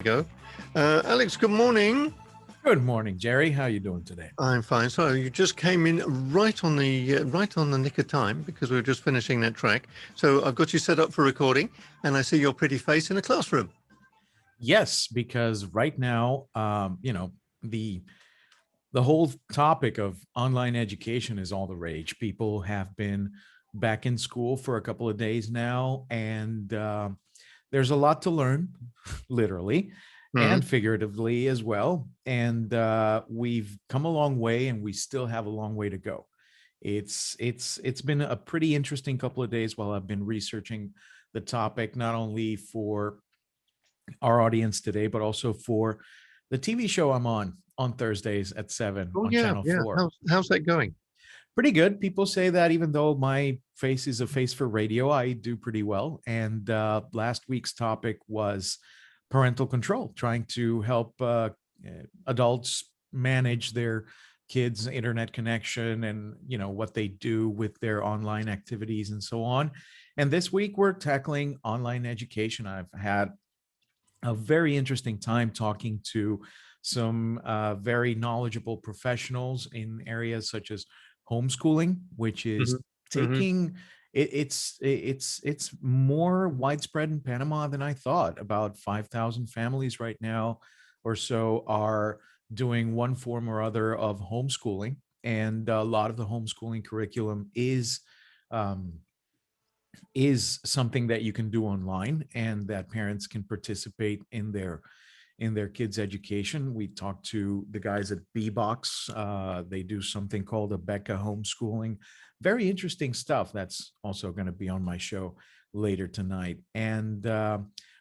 go. Alex, good morning. Good morning, Jerry. How are you doing today? I'm fine. So you just came in right on the nick of time because we were just finishing that track. So I've got you set up for recording, and I see your pretty face in a classroom. Yes, because right now, the whole topic of online education is all the rage. People have been back in school for a couple of days now, and there's a lot to learn, literally Mhm. and figuratively as well. And we've come a long way, and we still have a long way to go. It's been a pretty interesting couple of days while I've been researching the topic, not only for our audience today, but also for the TV show I'm on Thursdays at 7 Oh on yeah, Channel yeah. 4. How's that going? Pretty good. People say that even though my face is a face for radio, I do pretty well. And last week's topic was parental control, trying to help adults manage their kids' internet connection and what they do with their online activities and so on. And this week we're tackling online education. I've had a very interesting time talking to some very knowledgeable professionals in areas such as homeschooling, which Hmm. is Hmm. taking it's more widespread in Panama than I thought. About 5,000 families right now or so are doing one form or other of homeschooling, and a lot of the homeschooling curriculum um, is something that you can do online and that parents can participate in their kids' education. We talked to the guys at B-Box. They do something called a Becca homeschooling. Very interesting stuff. That's also going to be on my show later tonight. And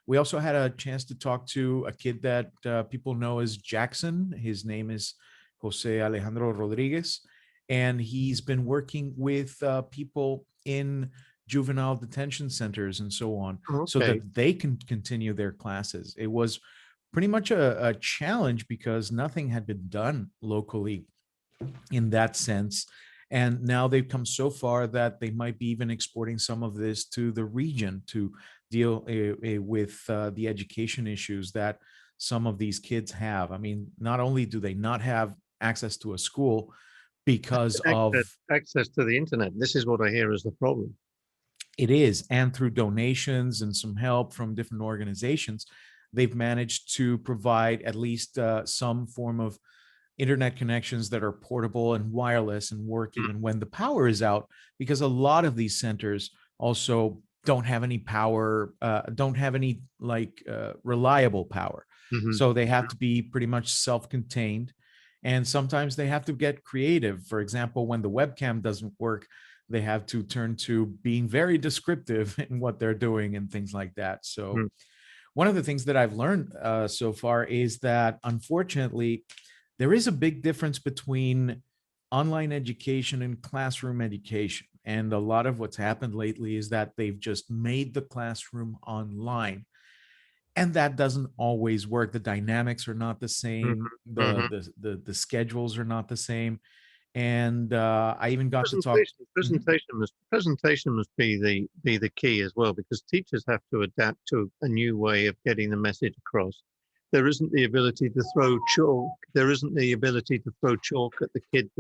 we also had a chance to talk to a kid that people know as Jackson. His name is Jose Alejandro Rodriguez, and he's been working with people in juvenile detention centers and so on, so Okay. that they can continue their classes. It was pretty much a challenge because nothing had been done locally in that sense. And now they've come so far that they might be even exporting some of this to the region to deal with the education issues that some of these kids have. I mean, not only do they not have access to a school because Access, of access to the internet. This is what I hear as the problem. it is, and through donations and some help from different organizations, they've managed to provide at least some form of internet connections that are portable and wireless and work even when the power is out, because a lot of these centers also don't have any power, don't have any reliable power. Mm-hmm. So they have to be pretty much self-contained. And sometimes they have to get creative. For example, when the webcam doesn't work, they have to turn to being very descriptive in what they're doing and things like that. So one of the things that I've learned so far is that, unfortunately, there is a big difference between online education and classroom education. And a lot of what's happened lately is that they've just made the classroom online. And that doesn't always work. The dynamics are not the same. Mm-hmm. The schedules are not the same. And I even got to talk. Presentation, Mhm. presentation must be the key as well, because teachers have to adapt to a new way of getting the message across. There isn't the ability to throw chalk. There isn't the ability to throw chalk at the kid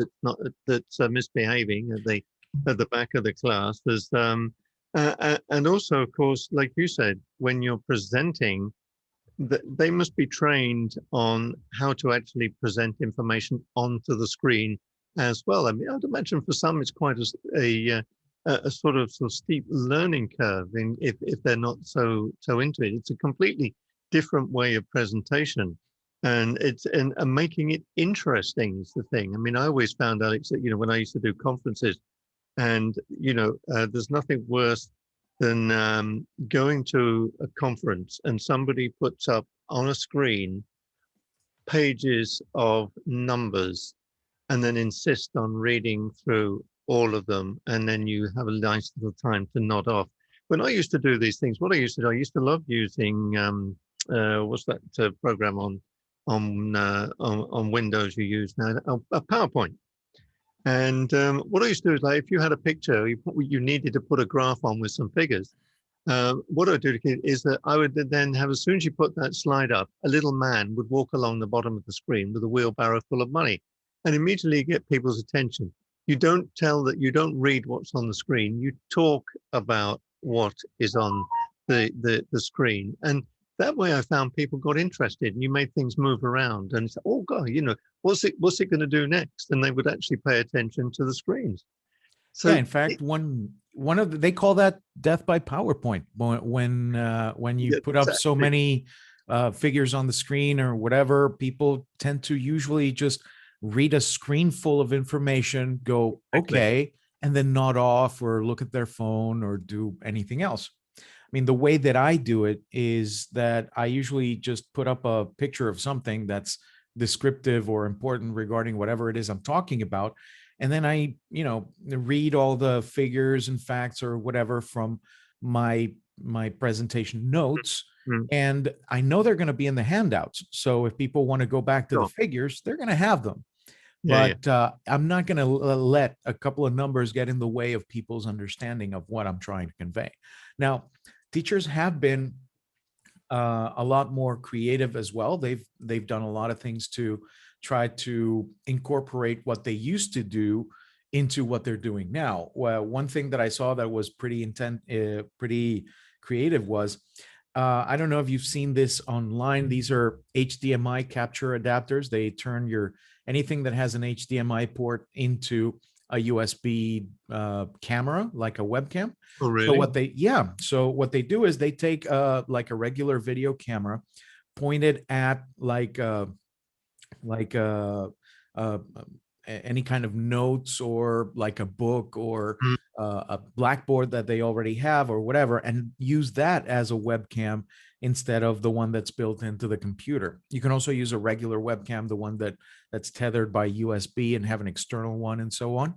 that's misbehaving at the back of the class. There's and also, of course, like you said, when you're presenting, they must be trained on how to actually present information onto the screen as well. I mean, I'd imagine for some it's quite a sort of steep learning curve if they're not so into it. It's a completely different way of presentation, and and making it interesting is the thing. I mean, I always found, Alex, that when I used to do conferences, and there's nothing worse than going to a conference and somebody puts up on a screen pages of numbers and then insist on reading through all of them, and then you have a nice little time to nod off. When I used to do these things, what I used to do, I used to love using what's that program on Windows you use now? A PowerPoint. And what I used to do is, like, if you had a picture, you needed to put a graph on with some figures. what I do to kids is that I would then have, as soon as you put that slide up, a little man would walk along the bottom of the screen with a wheelbarrow full of money, and immediately you get people's attention. You don't you don't read what's on the screen. You talk about what is on the screen, and that way I found people got interested, and you made things move around, and it's, oh God, what's it going to do next? And they would actually pay attention to the screens. Yeah, So in fact, one of they call that death by PowerPoint when you yeah, put up so exactly, many figures on the screen or whatever, people tend to usually just read a screen full of information, go exactly. okay, and then nod off or look at their phone or do anything else. I mean, the way that I do it is that I usually just put up a picture of something that's descriptive or important regarding whatever it is I'm talking about. And then I, read all the figures and facts or whatever from my presentation notes. Mm, And I know they're going to be in the handouts. So if people want to go back to the sure. figures, they're going to have them. Yeah, yeah. But I'm not going to let a couple of numbers get in the way of people's understanding of what I'm trying to convey. Now, teachers have been a lot more creative as well. They've done a lot of things to try to incorporate what they used to do into what they're doing now. Well, one thing that I saw that was pretty creative was I don't know if you've seen this online. These are HDMI capture adapters. They turn your anything that has an HDMI port into a USB camera, like a webcam. Oh, So really? what they do is they take like a regular video camera, pointed at like uh, any kind of notes or like a book or Mm, a blackboard that they already have or whatever, and use that as a webcam instead of the one that's built into the computer. You can also use a regular webcam, the one that's tethered by USB, and have an external one and so on.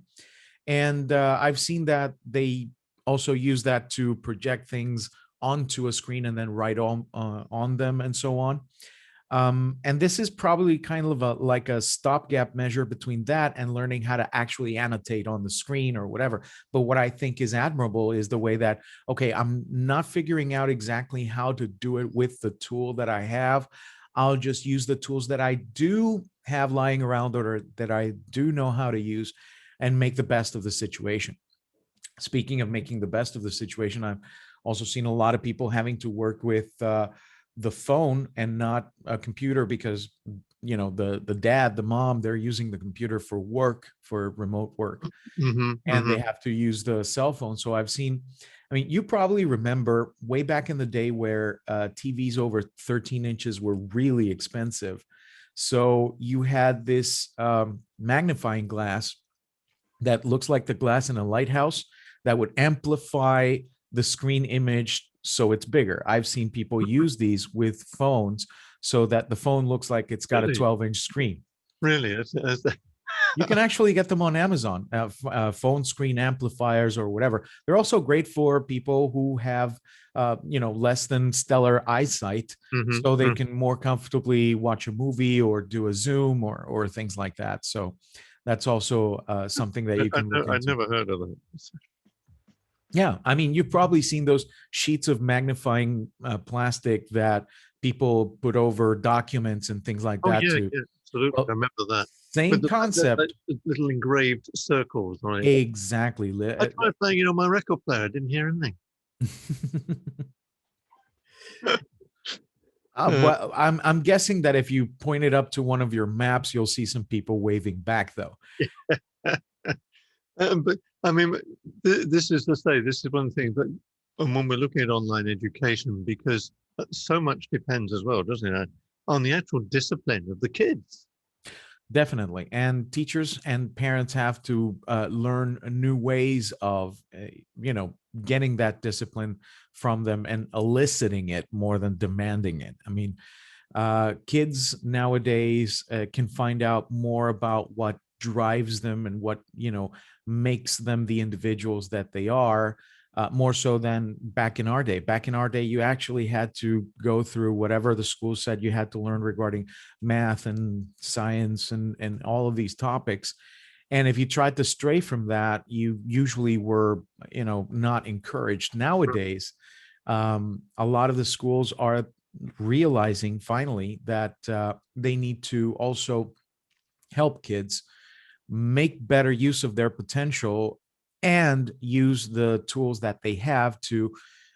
And I've seen that they also use that to project things onto a screen and then write on them and so on. And this is probably kind of like a stopgap measure between that and learning how to actually annotate on the screen or whatever. But what I think is admirable is the way that, okay, I'm not figuring out exactly how to do it with the tool that I have. I'll just use the tools that I do have lying around or that I do know how to use and make the best of the situation. Speaking of making the best of the situation, I've also seen a lot of people having to work with the phone and not a computer because the dad, the mom, they're using the computer for work, for remote work, mm-hmm, and they mm-hmm. have to use the cell phone. So I've seen, I mean, you probably remember way back in the day where TVs over 13 inches were really expensive. So you had this magnifying glass that looks like the glass in a lighthouse that would amplify the screen image so it's bigger. I've seen people use these with phones so that the phone looks like it's got a Really, 12-inch screen. really. You can actually get them on Amazon, phone screen amplifiers or whatever. They're also great for people who have, less than stellar eyesight, Mm-hmm, so they mm. can more comfortably watch a movie or do a Zoom or things like that. So that's also something that you can look I'd into. never heard of it. Yeah, I mean, you've probably seen those sheets of magnifying plastic that people put over documents and things like Oh that yeah, too. yeah, absolutely. I Well, remember that. same With concept. the little engraved circles on it. Exactly. I tried playing it on my record player. I didn't hear anything. Uh, But I'm guessing that if you point it up to one of your maps, you'll see some people waving back, though. but I mean, this is to say, this is one thing. But and when we're looking at online education, because so much depends as well, doesn't it, on the actual discipline of the kids. Definitely. And teachers and parents have to learn new ways of, getting that discipline from them and eliciting it more than demanding it. I mean, kids nowadays can find out more about what drives them and what, makes them the individuals that they are, more so than back in our day. Back in our day, you actually had to go through whatever the school said you had to learn regarding math and science and all of these topics. And if you tried to stray from that, you usually were, not encouraged. Nowadays, A lot of the schools are realizing finally that they need to also help kids make better use of their potential and use the tools that they have to,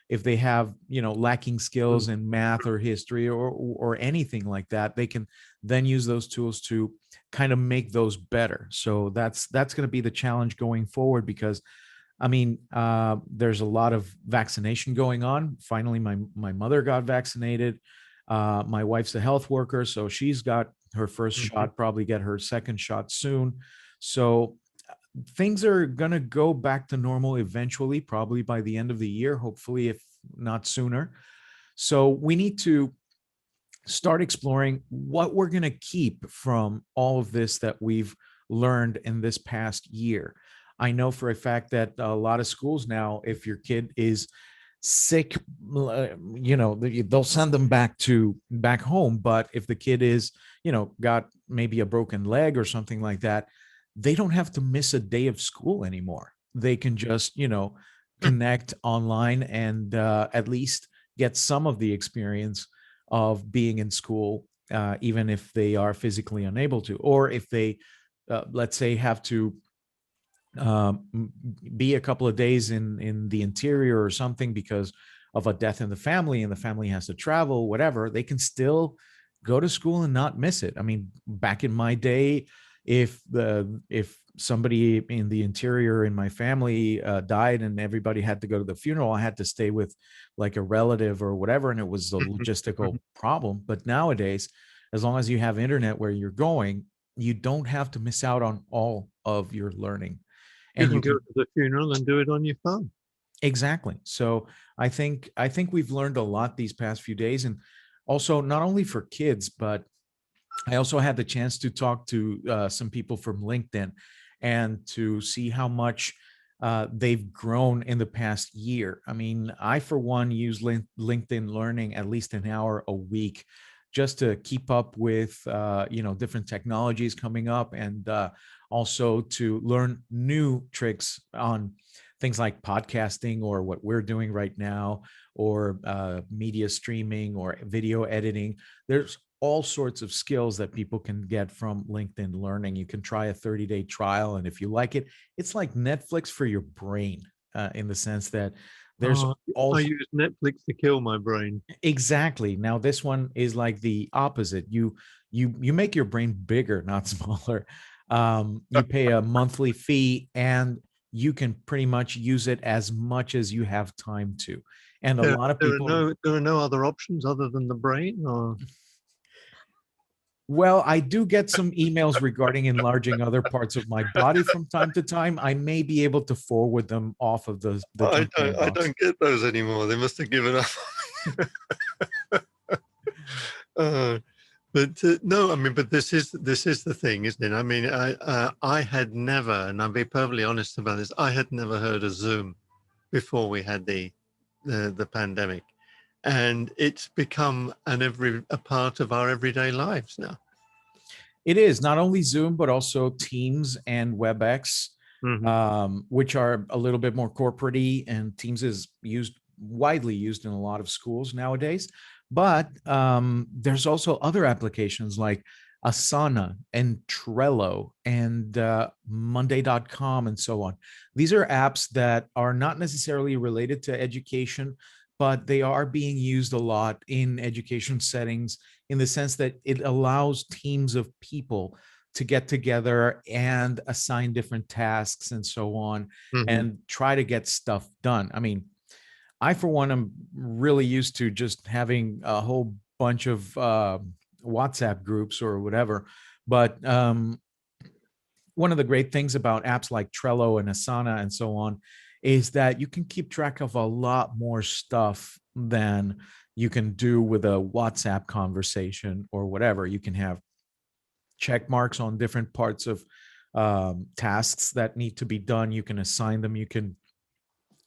if they have, lacking skills in math or history or anything like that, they can then use those tools to kind of make those better. So that's going to be the challenge going forward, because I mean, there's a lot of vaccination going on. Finally, my mother got vaccinated. My wife's a health worker, so she's got her first Mhm. shot, probably get her second shot soon. So things are going to go back to normal eventually, probably by the end of the year, hopefully, if not sooner. So we need to start exploring what we're going to keep from all of this that we've learned in this past year. I know for a fact that a lot of schools now, if your kid is sick, they'll send them back home. But if the kid is, got maybe a broken leg or something like that, they don't have to miss a day of school anymore. They can just, connect online and at least get some of the experience of being in school, even if they are physically unable to, or if they, let's say, have to be a couple of days in the interior or something because of a death in the family, and the family has to travel, whatever, they can still go to school and not miss it. I mean, back in my day, if somebody in the interior in my family died and everybody had to go to the funeral, I had to stay with like a relative or whatever, and it was a logistical problem. But nowadays, as long as you have internet where you're going, you don't have to miss out on all of your learning, You and can you go can. to the funeral and do it on your phone. Exactly. So I think we've learned a lot these past few days, and also not only for kids, but I also had the chance to talk to some people from LinkedIn and to see how much they've grown in the past year. I mean, I, for one, use LinkedIn Learning at least an hour a week just to keep up with, different technologies coming up, and also to learn new tricks on things like podcasting or what we're doing right now, or media streaming or video editing. There's all sorts of skills that people can get from LinkedIn Learning. You can try a 30-day trial, and if you like it, it's like Netflix for your brain, in the sense that there's Oh, I also. use Netflix to kill my brain. Exactly. Now this one is like the opposite. You make your brain bigger, not smaller. You pay a monthly fee, and you can pretty much use it as much as you have time to. And a lot of people. There are no other options other than the brain, or Well, I do get some emails regarding enlarging other parts of my body from time to time. I may be able to forward them off of the junk I mailbox. don't get those anymore. They must have given up. uh, but no, I mean, but this is the thing, isn't it? I mean, I had never, and I'll be perfectly honest about this, I had never heard of Zoom before we had the pandemic, and it's become a part of our everyday lives now. It is not only Zoom, but also Teams and WebEx, Hmm. which are a little bit more corporate-y, and Teams is widely used in a lot of schools nowadays. But there's also other applications like Asana and Trello and Monday.com and so on. These are apps that are not necessarily related to education, but they are being used a lot in education settings, in the sense that it allows teams of people to get together and assign different tasks and so on, Hmm. and try to get stuff done. I mean, I, for one, am really used to just having a whole bunch of WhatsApp groups or whatever. But one of the great things about apps like Trello and Asana and so on is that you can keep track of a lot more stuff than you can do with a WhatsApp conversation or whatever. You can have check marks on different parts of tasks that need to be done. You can assign them. You can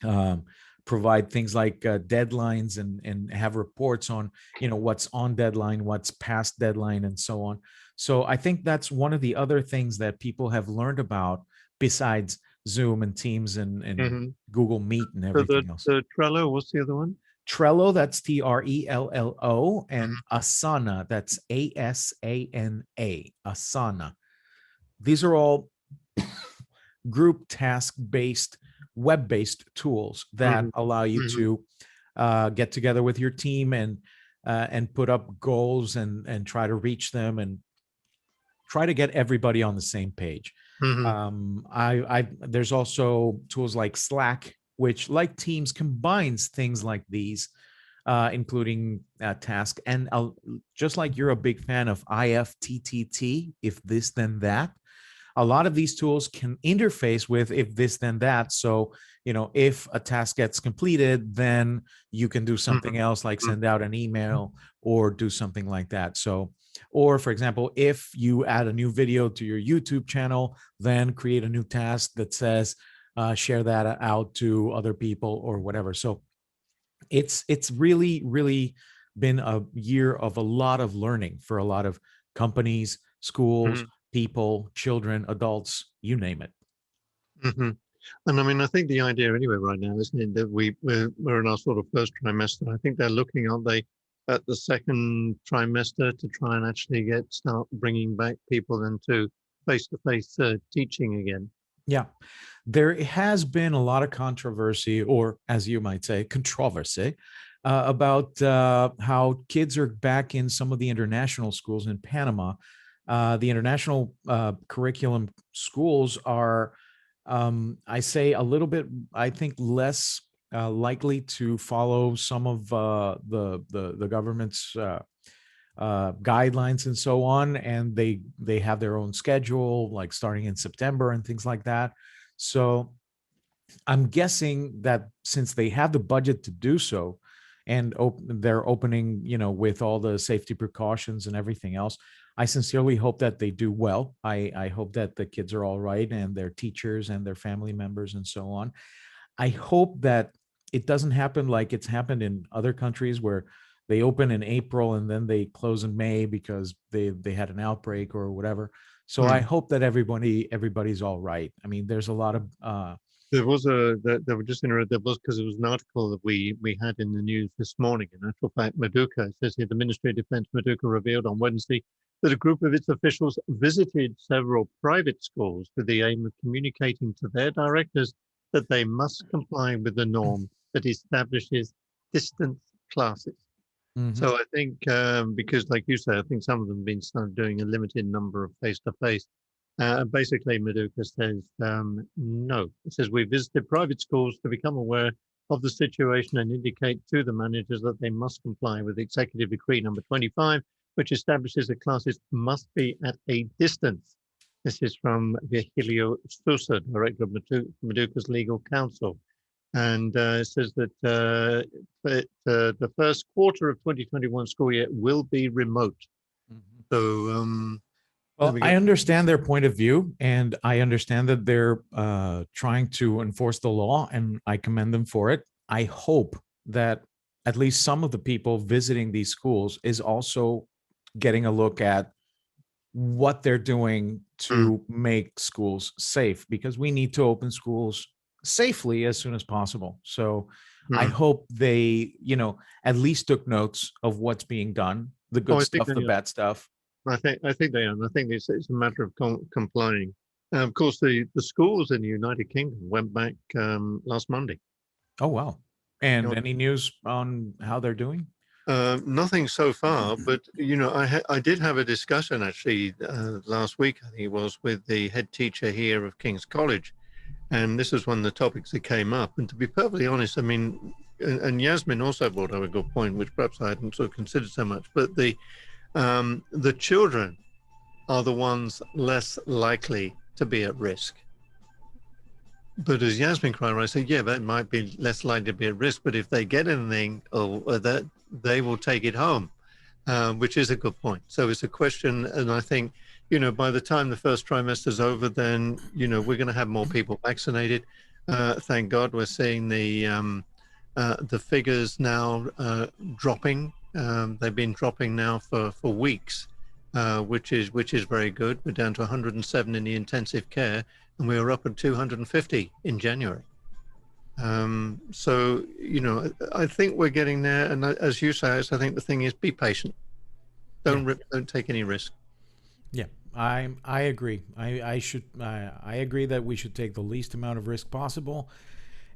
um, provide things like deadlines, and have reports on, what's on deadline, what's past deadline, and so on. So I think that's one of the other things that people have learned about, besides Zoom and Teams and Hmm. Google Meet and So everything else. the Trello, what's the other one? Trello, that's Trello, and Asana, that's Asana, Asana. These are all group task-based, web-based tools that Mhm. allow you Mhm. to get together with your team and put up goals and try to reach them and try to get everybody on the same page. Mhm. I there's also tools like Slack, which, like Teams, combines things like these, including task. And just like you're a big fan of IFTTT, if this then that, a lot of these tools can interface with if this then that. So, if a task gets completed, then you can do something Mhm. else, like Mhm. send out an email or do something like that. So, or for example, if you add a new video to your YouTube channel, then create a new task that says share that out to other people or whatever. So it's really been a year of a lot of learning for a lot of companies, schools, Mhm. people, children, adults, you name it. Mhm. And I mean, I think the idea anyway right now, isn't it, that we're in our sort of first trimester. I think they're looking, aren't they, at the second trimester to try and actually start bringing back people into face-to-face teaching again. Yeah, there has been a lot of controversy, or as you might say, controversy, about how kids are back in some of the international schools in Panama. The international curriculum schools are, I say, a little bit, I think, less likely to follow some of the government's guidelines and so on, and they have their own schedule, like starting in September and things like that. So I'm guessing that since they have the budget to do so, and they're opening, with all the safety precautions and everything else, I sincerely hope that they do well. I hope that the kids are all right, and their teachers and their family members and so on. I hope that it doesn't happen like it's happened in other countries where they open in April and then they close in May because they had an outbreak or whatever. So I Hmm. hope that everybody's all right. I mean, there's a lot of There were just interested, there was, because it was an article that we had in the news this morning. In actual fact, Maduka, it says here, the Ministry of Defense Maduka revealed on Wednesday that a group of its officials visited several private schools with the aim of communicating to their directors that they must comply with the norm that establishes distance classes. Mhm. So I think, because, like you say, I think some of them have been started doing a limited number of face-to-face. Basically, Maduka says no. It says we visited private schools to become aware of the situation and indicate to the managers that they must comply with Executive Decree number 25, which establishes that classes must be at a distance. This is from Virgilio Sousa, Director of Maduka's Legal Counsel. And it says that the first quarter of 2021 school year will be remote. Mhm. So there Well, we go. I understand their point of view, and I understand that they're trying to enforce the law, and I commend them for it. I hope that at least some of the people visiting these schools is also getting a look at what they're doing Mm, to make schools safe, because we need to open schools safely as soon as possible. So I mm. hope they, at least took notes of what's being done, the Oh, good I think stuff, they the are. bad stuff. I think they are. And I think it's a matter of complying. Of course, the schools in the United Kingdom went back last Monday. Oh, wow. You And know, any news on how they're doing? nothing so far, but I did have a discussion actually last week. I think it was with the head teacher here of King's College. And this is one of the topics that came up. And to be perfectly honest, I mean, and Yasmin also brought up a good point, which perhaps I hadn't sort of considered so much. But the children are the ones less likely to be at risk. But as Yasmin cried, I said, yeah, that might be less likely to be at risk. But if they get anything, or that they will take it home, which is a good point. So it's a question, and I think, by the time the first trimester is over, then we're going to have more people vaccinated. Thank God, we're seeing the figures now dropping. They've been dropping now for weeks, which is very good. We're down to 107 in the intensive care, and we were up at 250 in January. So, I think we're getting there. And as you say, I think the thing is be patient. Yeah. Don't take any risk. Yeah, I agree. I agree that we should take the least amount of risk possible,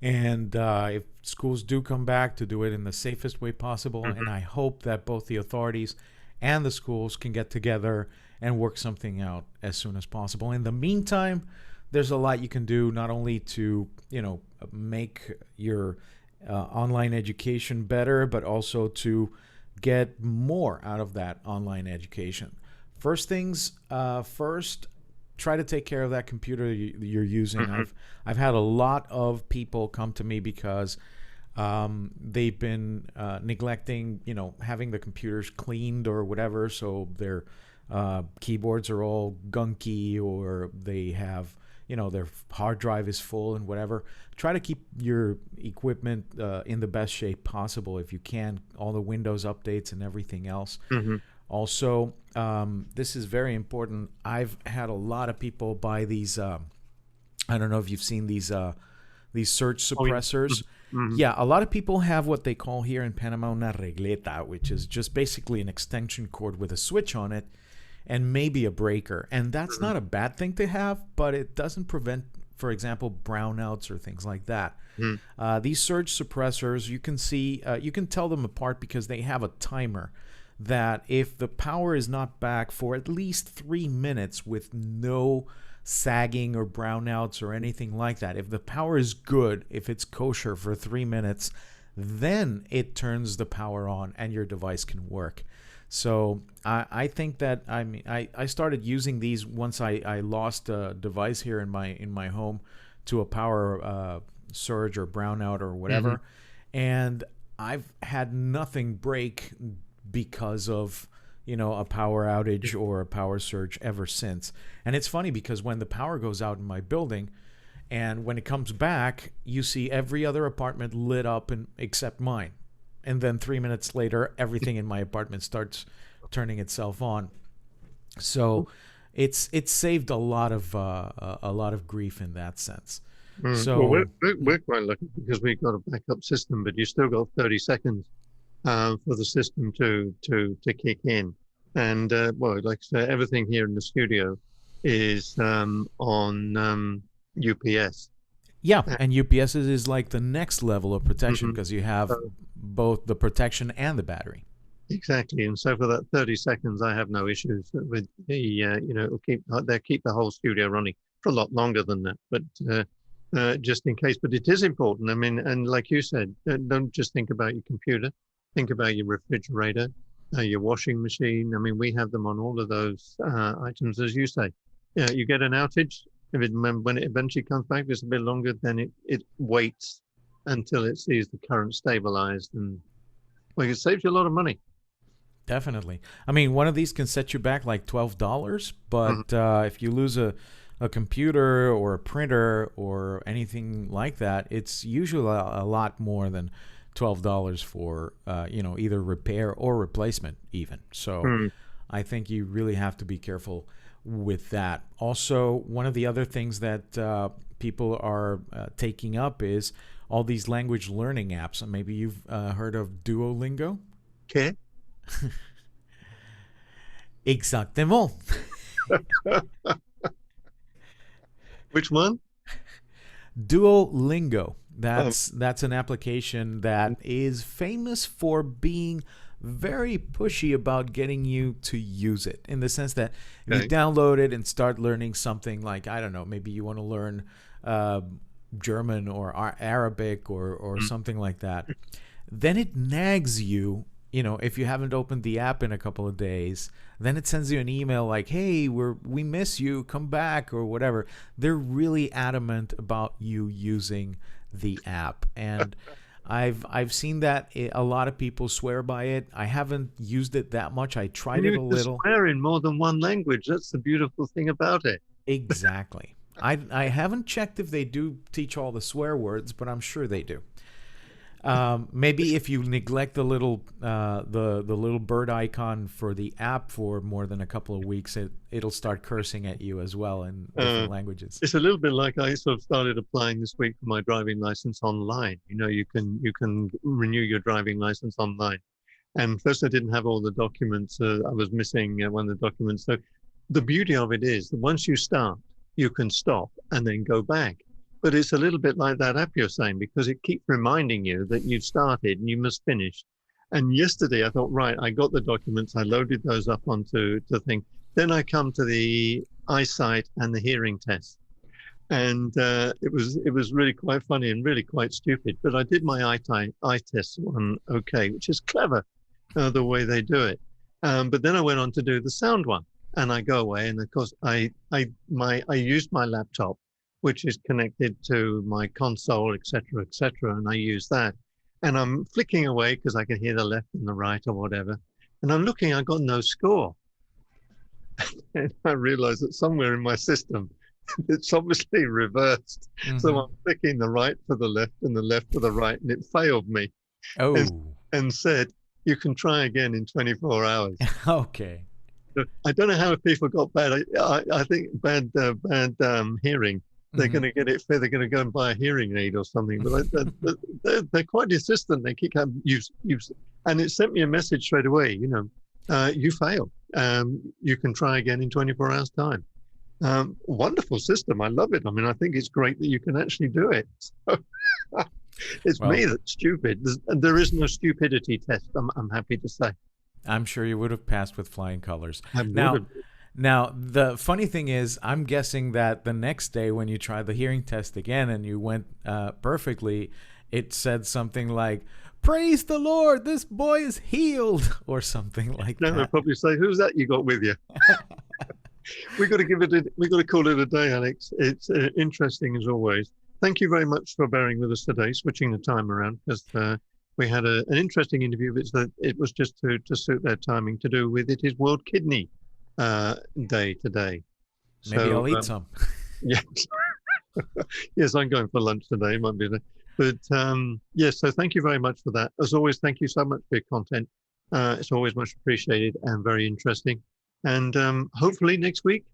and if schools do come back, to do it in the safest way possible. And I hope that both the authorities and the schools can get together and work something out as soon as possible. In the meantime, there's a lot you can do, not only to make your online education better, but also to get more out of that online education. First things first, try to take care of that computer you're using. I've had a lot of people come to me because they've been neglecting, having the computers cleaned or whatever, so their keyboards are all gunky, or they have, their hard drive is full and whatever. Try to keep your equipment in the best shape possible if you can. All the Windows updates and everything else. Also, this is very important. I've had a lot of people buy these. I don't know if you've seen these surge suppressors. Yeah, a lot of people have what they call here in Panama una regleta, which is just basically an extension cord with a switch on it and maybe a breaker. And that's not a bad thing to have, but it doesn't prevent, for example, brownouts or things like that. These surge suppressors, you can see, you can tell them apart because they have a timer that if the power is not back for at least 3 minutes with no sagging or brownouts or anything like that, if the power is good, if it's kosher for 3 minutes, then it turns the power on and your device can work. So I think that, I started using these once I lost a device here in my home to a power surge or brownout or whatever, and I've had nothing break because of a power outage or a power surge ever since. And it's funny because when the power goes out in my building and when it comes back, you see every other apartment lit up except mine. And then 3 minutes later, everything in my apartment starts turning itself on. So it's saved a lot of grief in that sense. So well, we're quite lucky because we've got a backup system, but you still got 30 seconds for the system to kick in. And well, like I said, everything here in the studio is on UPS. yeah, and UPS is like the next level of protection because you have So, both the protection and the battery. exactly. And so for that 30 seconds, I have no issues with the it'll keep the whole studio running for a lot longer than that. But just in case. But it is important. I mean, and like you said, don't just think about your computer. Think about your refrigerator, your washing machine. I mean, we have them on all of those items, as you say. You get an outage. When it eventually comes back, it's a bit longer. Then it waits until it sees the current stabilized, and well, it saves you a lot of money. Definitely. I mean, one of these can set you back like $12, but if you lose a computer or a printer or anything like that, it's usually a lot more than $12 for either repair or replacement even. So I think you really have to be careful with that. Also, one of the other things that people are taking up is all these language learning apps. And maybe you've heard of Duolingo. Okay. Exactement. Which one? Duolingo. That's an application that is famous for being very pushy about getting you to use it, in the sense that if you download it and start learning something, like, I don't know, maybe you want to learn German or Arabic or something like that, then it nags you. If you haven't opened the app in a couple of days, then it sends you an email like, hey, we miss you, come back, or whatever. They're really adamant about you using the app. And I've seen that a lot of people swear by it. I haven't used it that much. I tried it a little. Swear in more than one language. That's the beautiful thing about it. Exactly. I haven't checked if they do teach all the swear words, but I'm sure they do. Maybe if you neglect the little the little bird icon for the app for more than a couple of weeks, it'll start cursing at you as well in Uh, different languages. it's a little bit like I sort of started applying this week for my driving license online. You can renew your driving license online. And first, I didn't have all the documents. I was missing one of the documents. So the beauty of it is that once you start, you can stop and then go back. But it's a little bit like that app you're saying, because it keeps reminding you that you've started and you must finish. And yesterday I thought, right, I got the documents. I loaded those up onto the thing. Then I come to the eyesight and the hearing test. And it was really quite funny and really quite stupid. But I did my eye test one okay, which is clever, the way they do it. But then I went on to do the sound one, and I go away, and of course I used my laptop, which is connected to my console, etc., etc., and I use that, and I'm flicking away because I can hear the left and the right or whatever, and I'm looking, I got no score, and I realized that somewhere in my system it's obviously reversed. So Hmm. I'm flicking the right for the left and the left for the right, and it failed me and, Oh, and said, you can try again in 24 hours. okay. So I don't know how people got bad. I think bad hearing. They're Hmm. going to get it fair. They're going to go and buy a hearing aid or something. But they're quite insistent. They keep having use, and it sent me a message straight away. You failed. You can try again in 24 hours time. Wonderful system. I love it. I mean, I think it's great that you can actually do it. So it's me Well, that's stupid. There is no stupidity test. I'm happy to say. I'm sure you would have passed with flying colors. I would Now, have. now the funny thing is, I'm guessing that the next day when you tried the hearing test again and you went perfectly, it said something like, "Praise the Lord, this boy is healed," or something like No, they'll that. probably say, "Who's that you got with you?" We got to give it. We got to call it a day, Alex. It's interesting as always. Thank you very much for bearing with us today, switching the time around because we had an interesting interview. It was just to suit their timing to do with it is World Kidney Day today. Maybe So I'll eat some. yes, yes, I'm going for lunch today. Might be there. But yes, so thank you very much for that. As always, thank you so much for your content. It's always much appreciated and very interesting. And hopefully next week,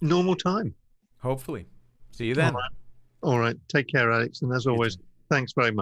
normal time. Hopefully. See you All then. right. All right. Take care, Alex. And as You always, too. thanks very much.